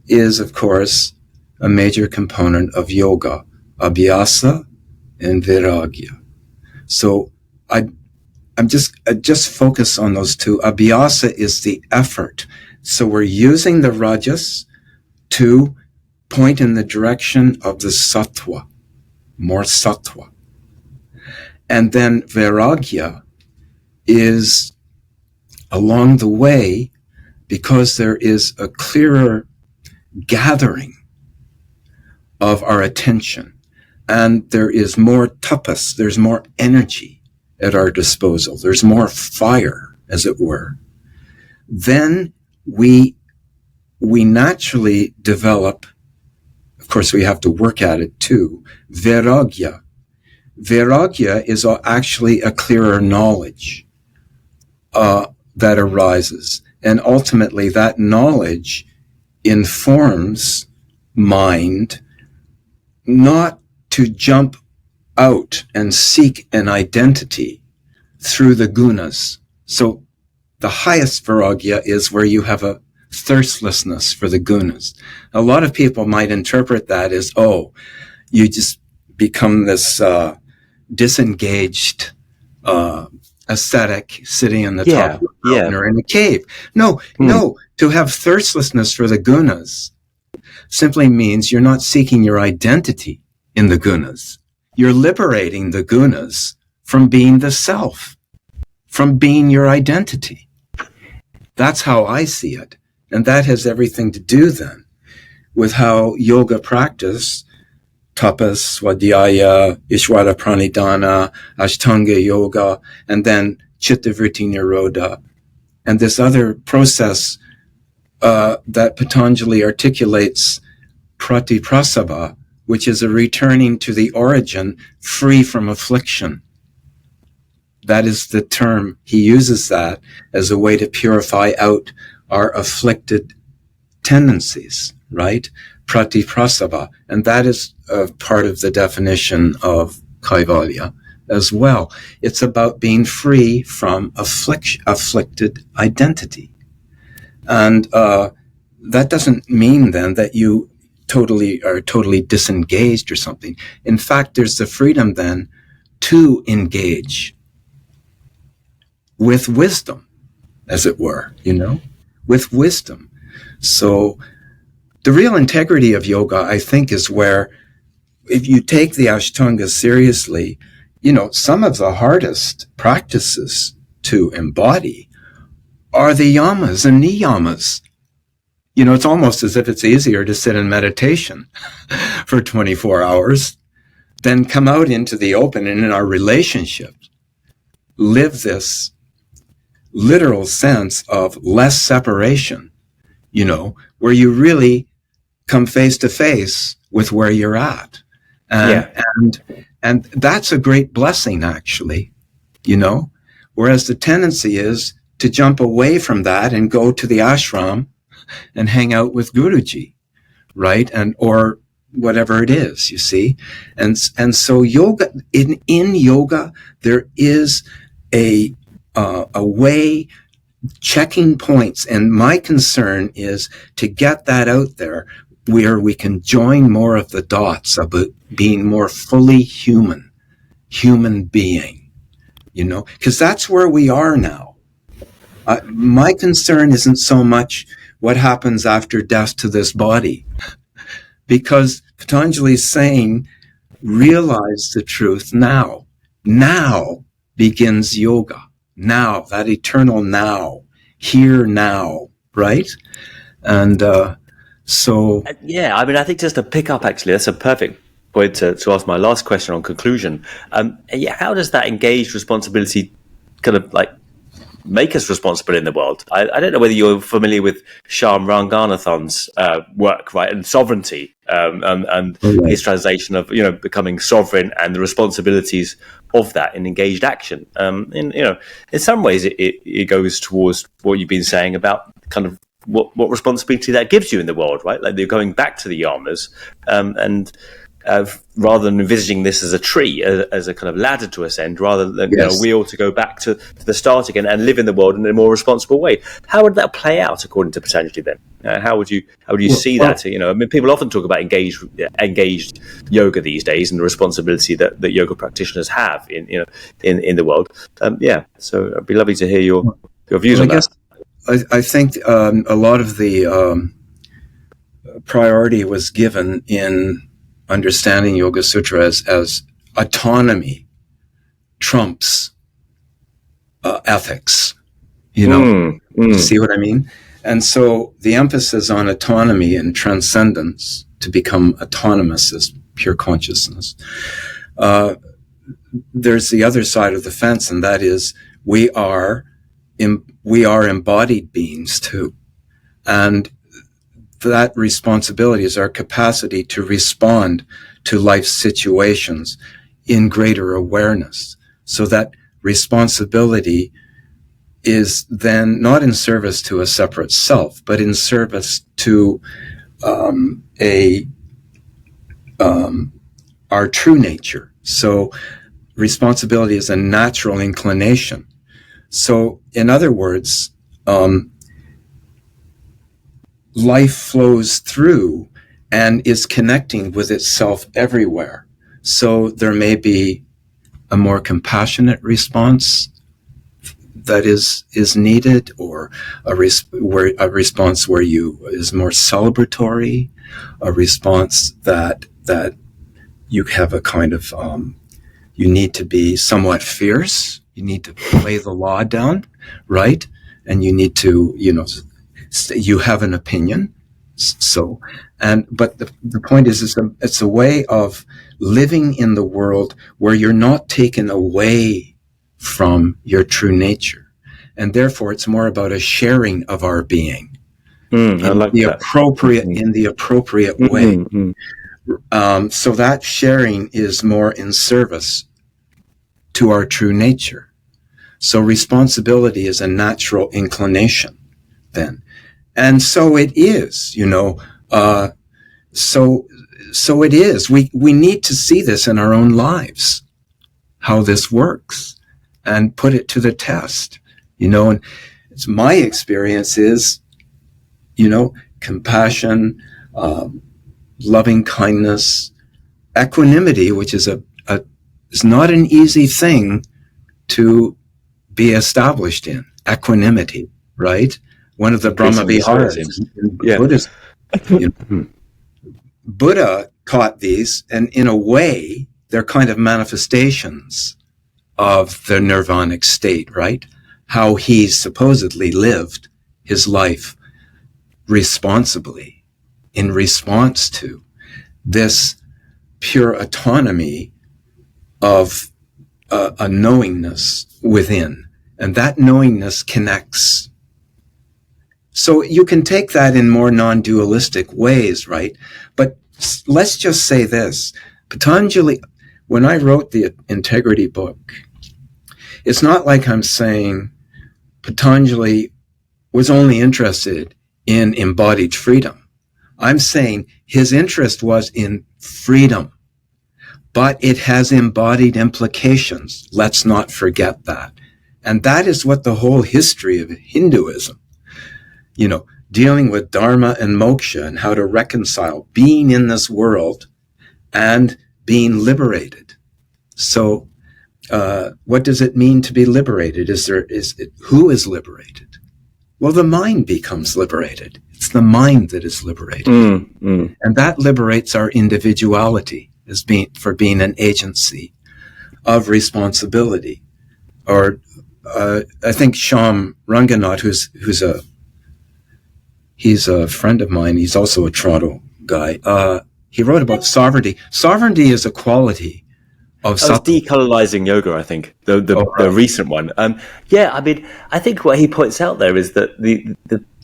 is, of course, a major component of yoga. Abhyasa and viragya. So I just focus on those two. Abhyasa is the effort. So we're using the rajas to point in the direction of the sattva, more sattva. And then vairagya is along the way, because there is a clearer gathering of our attention, and there is more tapas, there's more energy at our disposal, there's more fire, as it were, then we naturally develop, of course we have to work at it too, vairagya. Vairagya is actually a clearer knowledge that arises, and ultimately that knowledge informs mind not to jump out and seek an identity through the gunas. So the highest vairagya is where you have a thirstlessness for the gunas. A lot of people might interpret that as, oh, you just become this disengaged ascetic sitting in the top of a mountain or in a cave. No, to have thirstlessness for the gunas simply means you're not seeking your identity in the gunas. You're liberating the gunas from being the self, from being your identity. That's how I see it. And that has everything to do then with how yoga practice, tapas, swadhyaya, ishvara pranidhana, ashtanga yoga, and then chitta vritti nirodha, and this other process that Patanjali articulates, pratiprasava, which is a returning to the origin, free from affliction. That is the term. He uses that as a way to purify out our afflicted tendencies, right? Pratiprasava. And that is part of the definition of Kaivalya as well. It's about being free from afflicted identity. And that doesn't mean then that you are totally disengaged or something. In fact, there's the freedom then to engage with wisdom, as it were, with wisdom. So the real integrity of yoga, I think, is where if you take the Ashtanga seriously, some of the hardest practices to embody are the yamas and niyamas. It's almost as if it's easier to sit in meditation for 24 hours than come out into the open and in our relationships live this literal sense of less separation, where you really come face to face with where you're at. And that's a great blessing, actually, whereas the tendency is to jump away from that and go to the ashram and hang out with Guruji, right? Or whatever it is, you see. And so yoga, in yoga, there is a way, checking points. And my concern is to get that out there where we can join more of the dots about being more fully human being, because that's where we are now. My concern isn't so much what happens after death to this body, because Patanjali is saying, realize the truth now. Now begins yoga. Now, that eternal now, here now, right? And so... Yeah, I think just to pick up, actually, that's a perfect point to ask my last question on conclusion. How does that engaged responsibility kind of make us responsible in the world? I don't know whether you're familiar with Shyam Ranganathan's work, right, and sovereignty, and his translation of becoming sovereign and the responsibilities of that in engaged action. In some ways it goes towards what you've been saying about kind of what responsibility that gives you in the world, right? Like they're going back to the yamas, and rather than envisaging this as a tree, as a kind of ladder to ascend, rather than a wheel to go back to the start again and live in the world in a more responsible way. How would that play out according to Patanjali then? How would you see that? People often talk about engaged yoga these days and the responsibility that yoga practitioners have in the world. So it'd be lovely to hear your views on that. I think a lot of the priority was given in understanding Yoga Sutras as autonomy trumps ethics, You know, see what I mean? And so the emphasis on autonomy and transcendence, to become autonomous as pure consciousness, there's the other side of the fence, and that is we are embodied beings too. And that responsibility is our capacity to respond to life's situations in greater awareness. So that responsibility is then not in service to a separate self, but in service to our true nature. So responsibility is a natural inclination. So in other words, life flows through and is connecting with itself everywhere. So there may be a more compassionate response that is needed, or a response where you is more celebratory, a response that you have a kind of you need to be somewhat fierce. You need to lay the law down, right? And you need to, you have an opinion. So, but the point is it's a way of living in the world where you're not taken away from your true nature. And therefore it's more about a sharing of our being in the appropriate way. So that sharing is more in service to our true nature. So responsibility is a natural inclination then. And so it is, so it is. We need to see this in our own lives, how this works, and put it to the test, and it's my experience is, compassion, loving kindness, equanimity, which is is not an easy thing to be established in. Equanimity, right? One of the Brahma Viharas in Buddhism. Buddha taught these, and in a way, they're kind of manifestations of the nirvanic state, right? How he supposedly lived his life responsibly in response to this pure autonomy of a knowingness within. And that knowingness connects. So you can take that in more non-dualistic ways, right? But let's just say this. Patanjali, when I wrote the Integrity book, it's not like I'm saying Patanjali was only interested in embodied freedom. I'm saying his interest was in freedom, but it has embodied implications. Let's not forget that. And that is what the whole history of Hinduism, dealing with dharma and moksha and how to reconcile being in this world and being liberated. So what does it mean to be liberated? Who is liberated? Well, the mind becomes liberated. It's the mind that is liberated. And that liberates our individuality for being an agency of responsibility. Or I think Shyam Ranganath, he's a friend of mine. He's also a Toronto guy. He wrote about sovereignty. Sovereignty is a quality of decolonizing yoga, I think, the recent one. I think what he points out there is that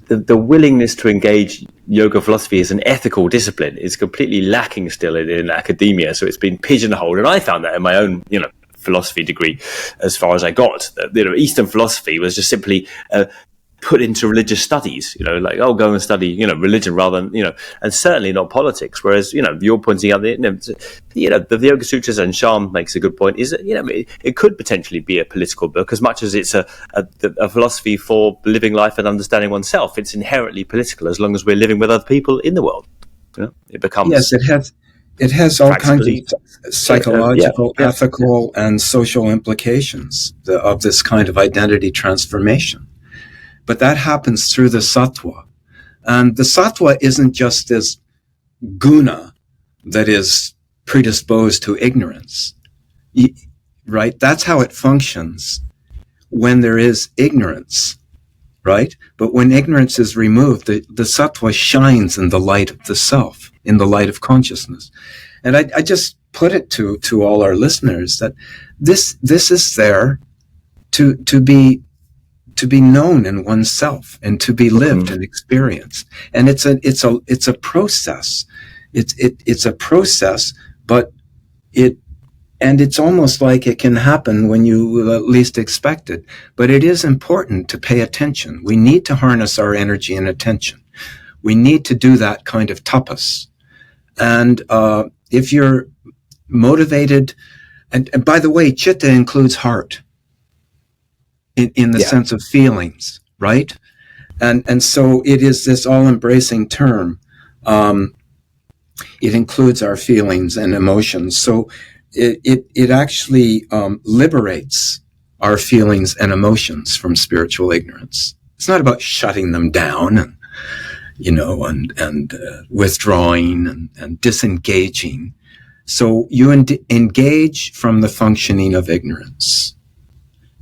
the willingness to engage yoga philosophy as an ethical discipline is completely lacking still in academia. So it's been pigeonholed, and I found that in my own, philosophy degree, as far as I got. Eastern philosophy was just simply put into religious studies, go and study, religion rather than, and certainly not politics. Whereas, you're pointing out the Yoga Sutras, and Shyam makes a good point, is that, it could potentially be a political book as much as it's a philosophy for living life and understanding oneself. It's inherently political as long as we're living with other people in the world. It becomes... Yes, it has all kinds of psychological, ethical, and social implications of this kind of identity transformation. But that happens through the sattva. And the sattva isn't just this guna that is predisposed to ignorance, right? That's how it functions when there is ignorance. right? But when ignorance is removed, the sattva shines in the light of the self, in the light of consciousness. And I just put it to all our listeners that this is there to be known in oneself and to be lived and experienced. And it's a process. It's a process, but it's almost like it can happen when you least expect it. But it is important to pay attention. We need to harness our energy and attention. We need to do that kind of tapas. And if you're motivated, and by the way, Chitta includes heart in the sense of feelings, right? And so it is this all-embracing term. It includes our feelings and emotions. So it actually liberates our feelings and emotions from spiritual ignorance. It's not about shutting them down and withdrawing and disengaging. So you engage from the functioning of ignorance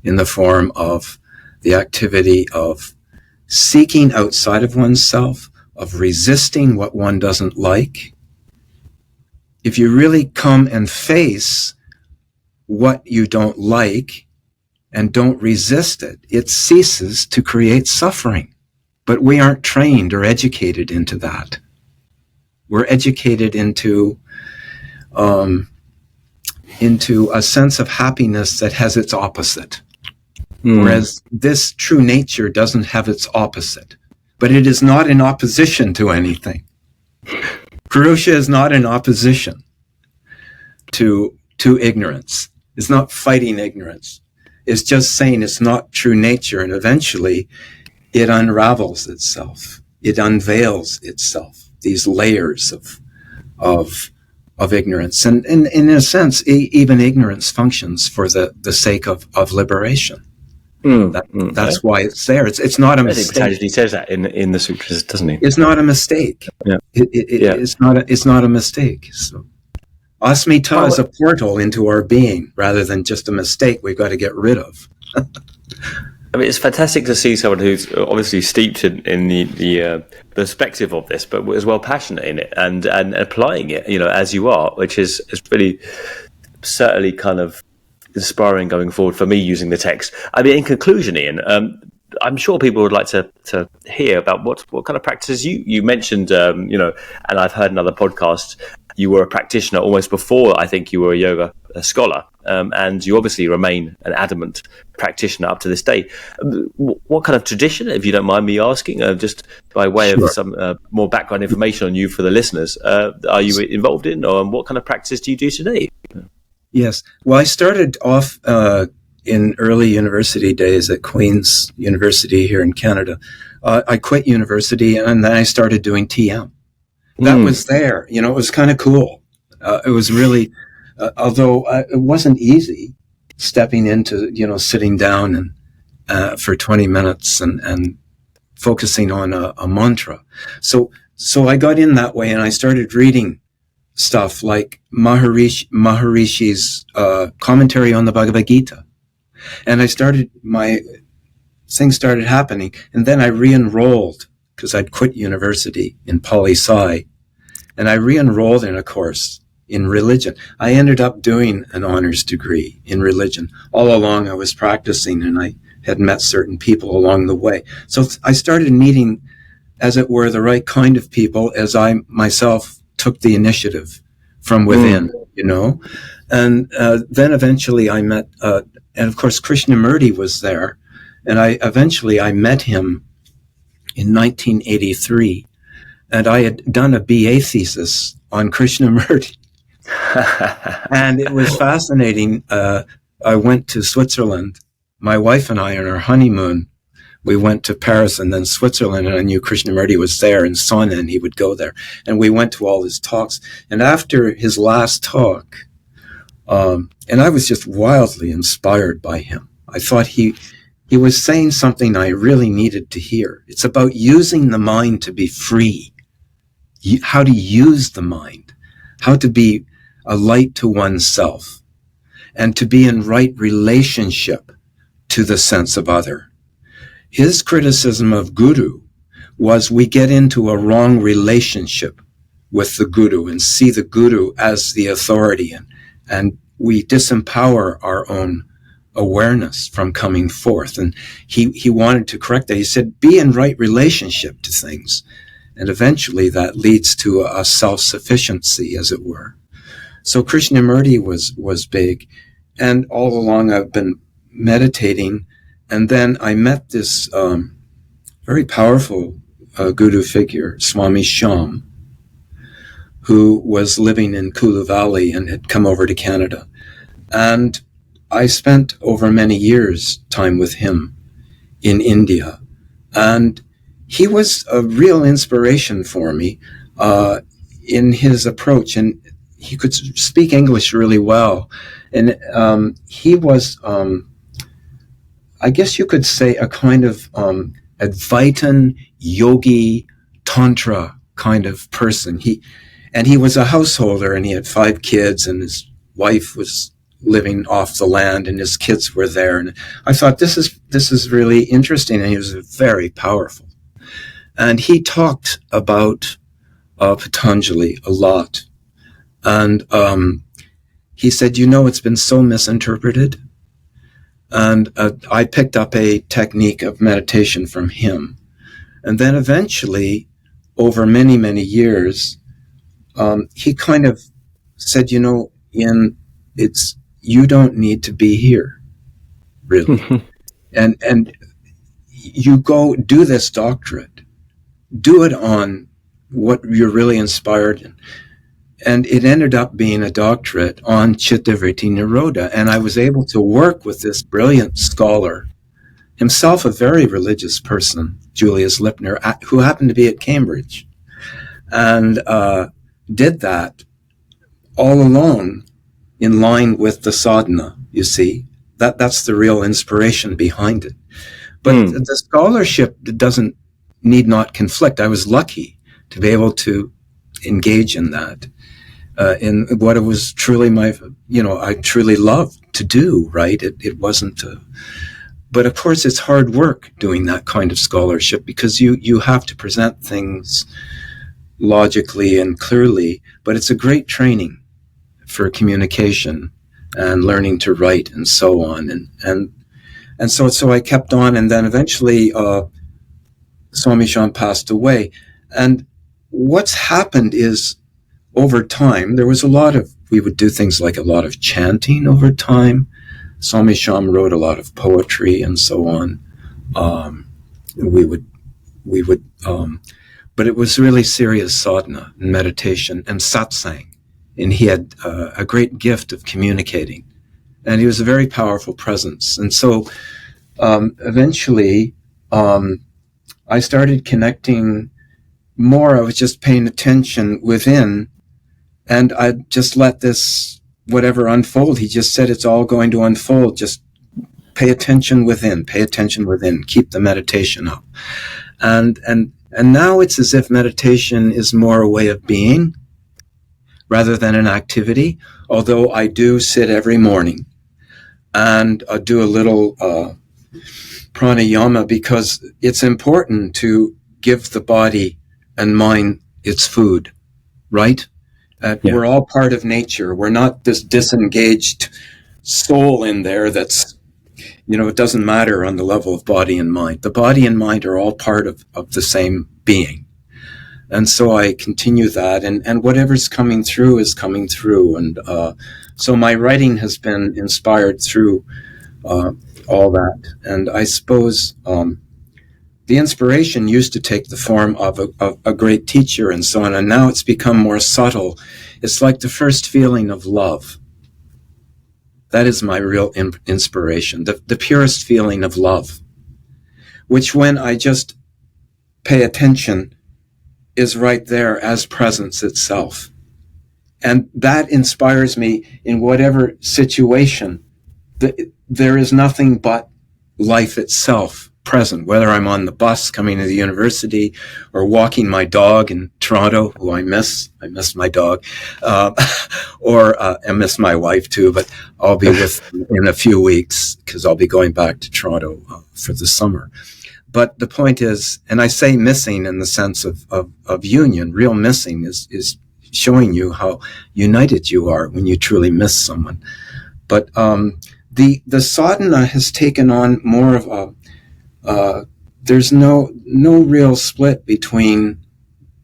in the form of the activity of seeking outside of oneself, of resisting what one doesn't like. If you really come and face what you don't like and don't resist it, it ceases to create suffering. But we aren't trained or educated into that. We're educated into a sense of happiness that has its opposite. Whereas this true nature doesn't have its opposite. But it is not in opposition to anything. Purusha is not in opposition to ignorance. It's not fighting ignorance. It's just saying it's not true nature, and eventually it unravels itself. It unveils itself, these layers of ignorance. And in a sense, even ignorance functions for the sake of liberation. That's why it's there. It's not a mistake. Patanjali says that in the sutras, doesn't he? It's not a mistake. Yeah. It's not a mistake. So Asmita is a portal into our being rather than just a mistake we've got to get rid of. I mean, it's fantastic to see someone who's obviously steeped in the perspective of this, but as well passionate in it and applying it, as you are, which is really certainly kind of inspiring going forward for me using the text. I mean, in conclusion, Ian, I'm sure people would like to hear about what kind of practices you mentioned, and I've heard in other podcasts, you were a practitioner almost before I think you were a yoga scholar, and you obviously remain an adamant practitioner up to this day. What kind of tradition, if you don't mind me asking, just by way of some more background information on you for the listeners, are you involved in, or what kind of practice do you do today? Yes. Well, I started off in early university days at Queen's University here in Canada. I quit university and then I started doing TM. That was there. It was kind of cool. It was really, although it wasn't easy stepping into, sitting down and for 20 minutes and focusing on a mantra. So I got in that way and I started reading stuff like Maharishi's commentary on the Bhagavad Gita. And things started happening. And then I re-enrolled because I'd quit university in poli-sci. And I re-enrolled in a course in religion. I ended up doing an honors degree in religion. All along I was practicing and I had met certain people along the way. So I started meeting, as it were, the right kind of people as I myself took the initiative from within, and then eventually I met, and of course Krishnamurti was there, and I met him in 1983, and I had done a BA thesis on Krishnamurti, and it was fascinating. I went to Switzerland, my wife and I on our honeymoon. We went to Paris and then Switzerland, and I knew Krishnamurti was there in sauna, and he would go there. And we went to all his talks. And after his last talk, and I was just wildly inspired by him. I thought he was saying something I really needed to hear. It's about using the mind to be free. How to use the mind. How to be a light to oneself. And to be in right relationship to the sense of other. His criticism of Guru was we get into a wrong relationship with the Guru and see the Guru as the authority, and we disempower our own awareness from coming forth. And he wanted to correct that. He said, be in right relationship to things. And eventually that leads to a self-sufficiency, as it were. So Krishnamurti was big. And all along I've been meditating. And then I met this very powerful Guru figure, Swami Shyam, who was living in Kulu Valley and had come over to Canada. And I spent over many years time with him in India. And he was a real inspiration for me in his approach. And he could speak English really well. And he was, I guess you could say, a kind of Advaitin, yogi, tantra kind of person. He was a householder, and he had 5 kids, and his wife was living off the land, and his kids were there. And I thought, this is really interesting, and he was very powerful. And he talked about Patanjali a lot. And he said, it's been so misinterpreted. And I picked up a technique of meditation from him. And then eventually, over many, many years, he kind of said, you don't need to be here, really. and you go do this doctorate, do it on what you're really inspired in. And it ended up being a doctorate on Chitta, Vritti, Nirodha. And I was able to work with this brilliant scholar, himself a very religious person, Julius Lipner, who happened to be at Cambridge, and did that all alone in line with the sadhana, you see. That's the real inspiration behind it. But the scholarship need not conflict. I was lucky to be able to engage in that, in what it was truly I truly loved to do, right? It wasn't, but of course it's hard work doing that kind of scholarship, because you have to present things logically and clearly, but it's a great training for communication and learning to write and so on. And so I kept on, and then eventually Swami Shyam passed away. And what's happened is, over time, there was we would do things like a lot of chanting over time. Swami Shyam wrote a lot of poetry and so on. We would, but it was really serious sadhana and meditation and satsang. And he had a great gift of communicating. And he was a very powerful presence. And so eventually I started connecting more. I was just paying attention within, and I just let this whatever unfold. He just said it's all going to unfold. Just pay attention within, keep the meditation up. And now it's as if meditation is more a way of being rather than an activity, although I do sit every morning and do a little pranayama, because it's important to give the body and mind its food, right? We're all part of nature. We're not this disengaged soul in there that's, it doesn't matter on the level of body and mind. The body and mind are all part of the same being. And so I continue that, and whatever's coming through is coming through. And so my writing has been inspired through all that. And I suppose the inspiration used to take the form of a great teacher and so on, and now it's become more subtle. It's like the first feeling of love. That is my real inspiration, the purest feeling of love, which when I just pay attention is right there as presence itself. And that inspires me in whatever situation. There is nothing but life itself present, whether I'm on the bus coming to the university or walking my dog in Toronto, who I miss my dog, or I miss my wife too, but I'll be with in a few weeks because I'll be going back to Toronto for the summer. But the point is, and I say missing in the sense of union, real missing is showing you how united you are when you truly miss someone. But the sadhana has taken on more of a, there's no real split between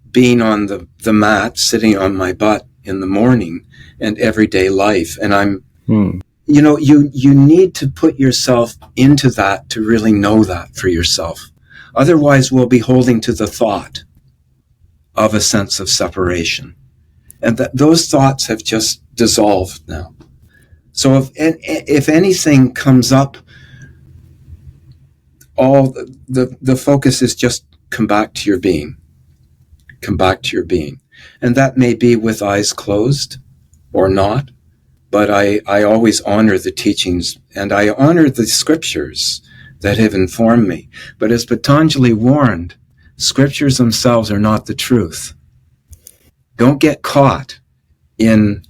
being on the mat, sitting on my butt in the morning, and everyday life. And I'm, you know, you need to put yourself into that to really know that for yourself. Otherwise, we'll be holding to the thought of a sense of separation. And those thoughts have just dissolved now. So if anything comes up, all the focus is just come back to your being. Come back to your being. And that may be with eyes closed or not, but I always honor the teachings and I honor the scriptures that have informed me. But as Patanjali warned, scriptures themselves are not the truth. Don't get caught in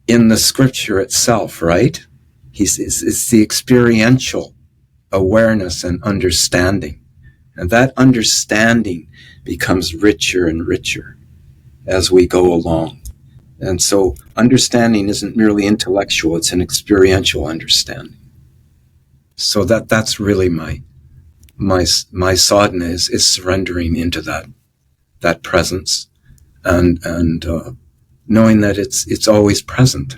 the scripture itself, right? It's the experiential awareness and understanding. And that understanding becomes richer and richer as we go along. And so understanding isn't merely intellectual, it's an experiential understanding. So that's really my sadhana is surrendering into that presence and knowing that it's always present.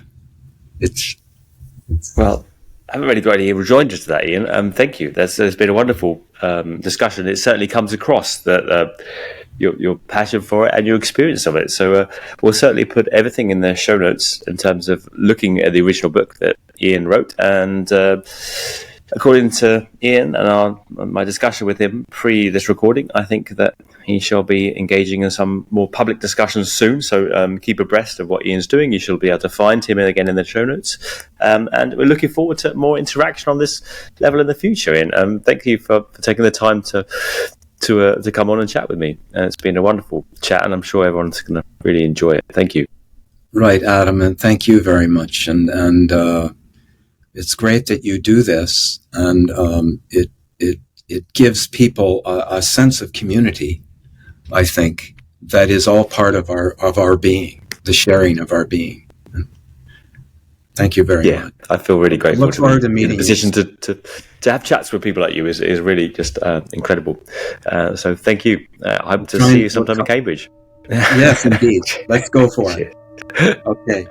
Well, I haven't really got any rejoinders to that, Ian. Thank you. There's been a wonderful discussion. It certainly comes across that your passion for it and your experience of it. So we'll certainly put everything in the show notes in terms of looking at the original book that Ian wrote. And according to Ian and my discussion with him pre this recording, I think that he shall be engaging in some more public discussions soon. So keep abreast of what Ian's doing. You shall be able to find him again in the show notes. And we're looking forward to more interaction on this level in the future, Ian. Thank you for taking the time to come on and chat with me. It's been a wonderful chat, and I'm sure everyone's going to really enjoy it. Thank you. Right, Adam, and thank you very much. And it's great that you do this, and it gives people a sense of community, I think, that is all part of our being, the sharing of our being. And thank you very much. I feel really grateful. Look forward to meeting in a position to have chats with people like you is really just incredible. So thank you. I hope to see you sometime in Cambridge. Yes, indeed. Let's go for it. Okay.